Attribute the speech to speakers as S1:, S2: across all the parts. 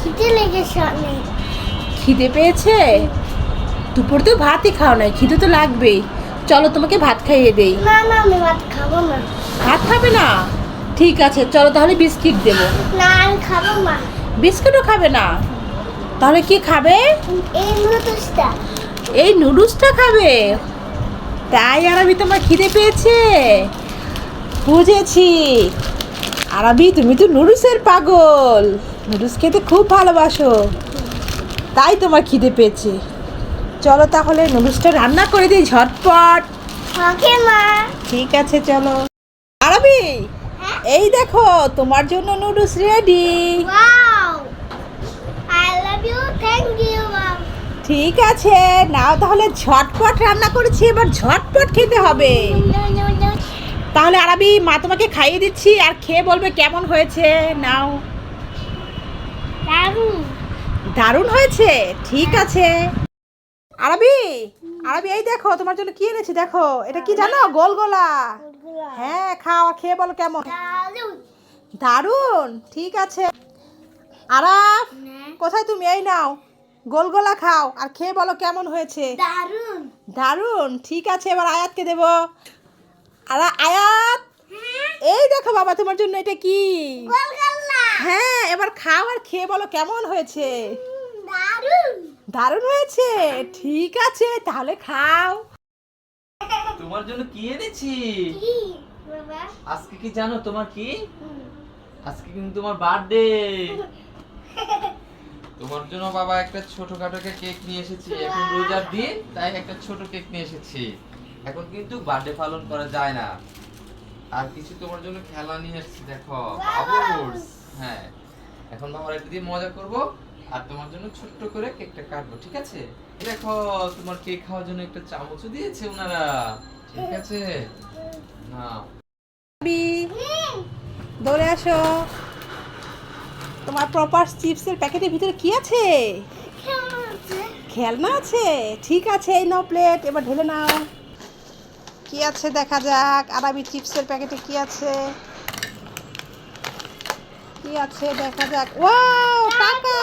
S1: খিদে লেগেছে অনেক।
S2: খিদে পেয়েছে? দুপুর তো ভাতই খাও নাই, খিদে তো লাগবেই। চলো তোমাকে ভাত খাইয়ে দেই।
S1: না না, আমি ভাত খাবো না।
S2: ভাত খাবে না? ঠিক আছে, চলো তাহলে বিস্কিট দেবো।
S1: না, আমি খাবো না।
S2: বিস্কুটও খাবে না? তাহলে কি খাবে?
S1: এই নুডলসটা।
S2: এই নুডলসটা খাবে? তাই আরবি, তোমার খিদে পেয়েছে? বুঝেছি। আরবি, তুমি তো নুডলসের পাগল, নুডলস খেতে খুব ভালোবাসো, তাই তোমার খিদে পেয়েছে। চলো তাহলে নুডলসটা রান্না করে দিই ঝটপট।
S1: ওকে মা।
S2: ঠিক আছে, চলো। আরবি, এই দেখো তোমার জন্য noodles ready.
S1: Wow, I love you, thank you mom.
S2: ঠিক আছে, নাও তাহলে, ঝটপট রান্না করেছি, এবার ঝটপট খেতে হবে। তাহলে আরবি, মা তোমাকে খাইয়ে দিচ্ছি, আর খেয়ে বলবে কেমন হয়েছে। নাও।
S1: দারুণ।
S2: দারুণ হয়েছে? ঠিক আছে। আরবি, আরবি, এই দেখো তোমার জন্য কি এনেছি, দেখো এটা কি জানো? গোলগোলা। হ্যাঁ, খাও, আর খেয়ে বলো কেমন।
S1: দারুণ।
S2: দারুণ, ঠিক আছে। আরাফ, কোথায় তুমি? এই নাও, গোলগোলা খাও, আর খেয়ে বলো কেমন হয়েছে।
S1: দারুণ।
S2: দারুণ, ঠিক আছে। এবার আয়াতকে দেবো। আর আয়াত, এই দেখো বাবা তোমার জন্য এটা কি।
S1: গোলগোলা।
S2: হ্যাঁ, এবার খাও, আর খেয়ে বলো কেমন হয়েছে।
S1: দারুণ।
S2: দারুণ হয়েছে? ঠিক আছে, তাহলে খাও।
S3: তোমার জন্য কি এনেছি
S1: কি বাবা?
S3: আজকে? কি জানো তোমার কি? আজকে কিন্তু তোমার বার্থডে। তোমার জন্য বাবা একটা ছোটখাটো কেক নিয়ে এসেছি। এখন রোজার দিন, তাই একটা ছোট কেক নিয়ে এসেছি। এখন কিন্তু বার্থডে পালন করা যায় না। আর কিছু তোমার জন্য খেলা নিয়ে এসেছি, দেখো বাবুস। হ্যাঁ, এখন বাবার এটা দিয়ে মজা করব, আর তোমার জন্য ছোট্ট করে কেকটা কাটবো, ঠিক আছে? এই দেখো, তোমার কেক খাওয়ার জন্য একটা চামচও দিয়েছে ওনারা, ঠিক আছে? নাও।
S2: আরবি, দৌড়ে আসো। তোমার প্রপার চিপসের প্যাকেটের ভিতরে কি আছে?
S1: কেমন আছে?
S2: খেলনা আছে? ঠিক আছে, এই নাও প্লেট, এবার ঢেলে নাও। কি আছে দেখা যাক। আরবি চিপসের প্যাকেটে কি আছে? কি আছে দেখা যাক। ওয়াও, টাকা!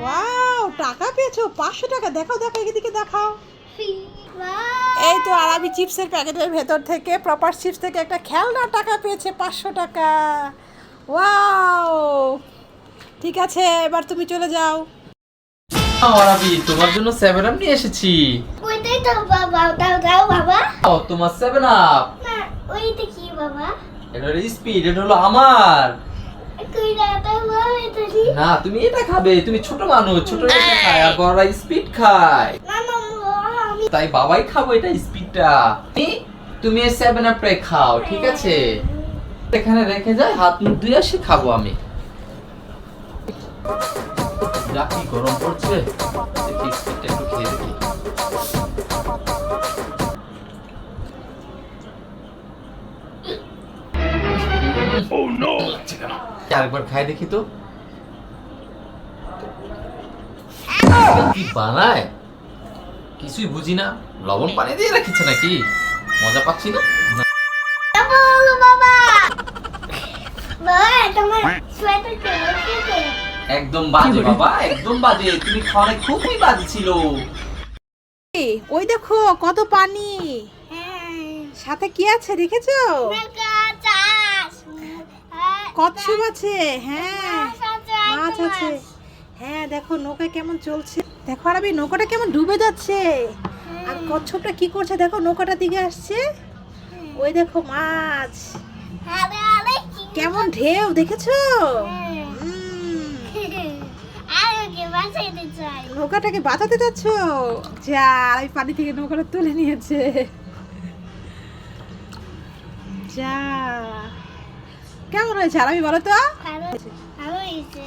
S2: ওয়াও, টাকা পেয়েছো, 500 টাকা। দেখাও দেখাও, এদিকে দেখাও। এই তো আরবি চিপসের প্যাকেটের ভেতর থেকে, প্রপার চিপস থেকে একটা খেলনা টাকা পেয়েছে, 500 টাকা। ওয়াও, ঠিক আছে, এবার তুমি চলে যাও।
S3: আরবি, তোমার জন্য 7 আপ নিয়ে এসেছি।
S1: ওইটাই তো বাবা, দাও দাও বাবা।
S3: ও, তোমার 7 আপ।
S1: না, ওইটা কি বাবা?
S3: এটা হলো স্পিড, এটা হলো আমার।
S1: তুই দাও বাবা, এটা কি?
S3: না, তুমি এটা খাবে, তুমি ছোট মানুষ, ছোট এটা খায়, আর বড়রা স্পিড খায়।
S1: না না, আমি
S3: তাই বাবাই খাবো এটা স্পিডটা। তুমি এই 7 আপটাই খাও, ঠিক আছে? এখানে রেখে যায়, হাত মুখ ধুয়ে আসি, খাবো আমি। যা কি গরম পড়ছে, দেখি স্পিডটা একটু খেয়ে দেখি। আরেকবার খাই দেখি তো। কি বানায় কিছুই বুঝি না, লবণ পানি দিয়ে রেখেছে নাকি? মজা পাচ্ছি না।
S1: বলো বাবা। বাবা, তোমার সোয়েটার কে?
S3: একদম বাজে বাবা, একদম বাজে। তুমি খাওয়ানো খুবই বাজে ছিল।
S2: ওই দেখো কত পানি, সাথে কি আছে দেখেছো? কচ্ছপ আছে। হ্যাঁ, মাছ আছে। হ্যাঁ, দেখো নৌকা কেমন চলছে। দেখো আরবি, নৌকাটা কেমন ডুবে যাচ্ছে, আর কচ্ছপটা কি করছে দেখো, নৌকাটার দিকে আসছে। ওই দেখো মাছ, কেমন ঢেউ, দেখেছো? নৌকাটাকে বাঁচাতে যাচ্ছ? যা, আর এই পানি থেকে নৌকাটা তুলে নিয়েছে। যা, কেমন হয়েছে আরবি, বলো তো?
S1: ভালো হয়েছে।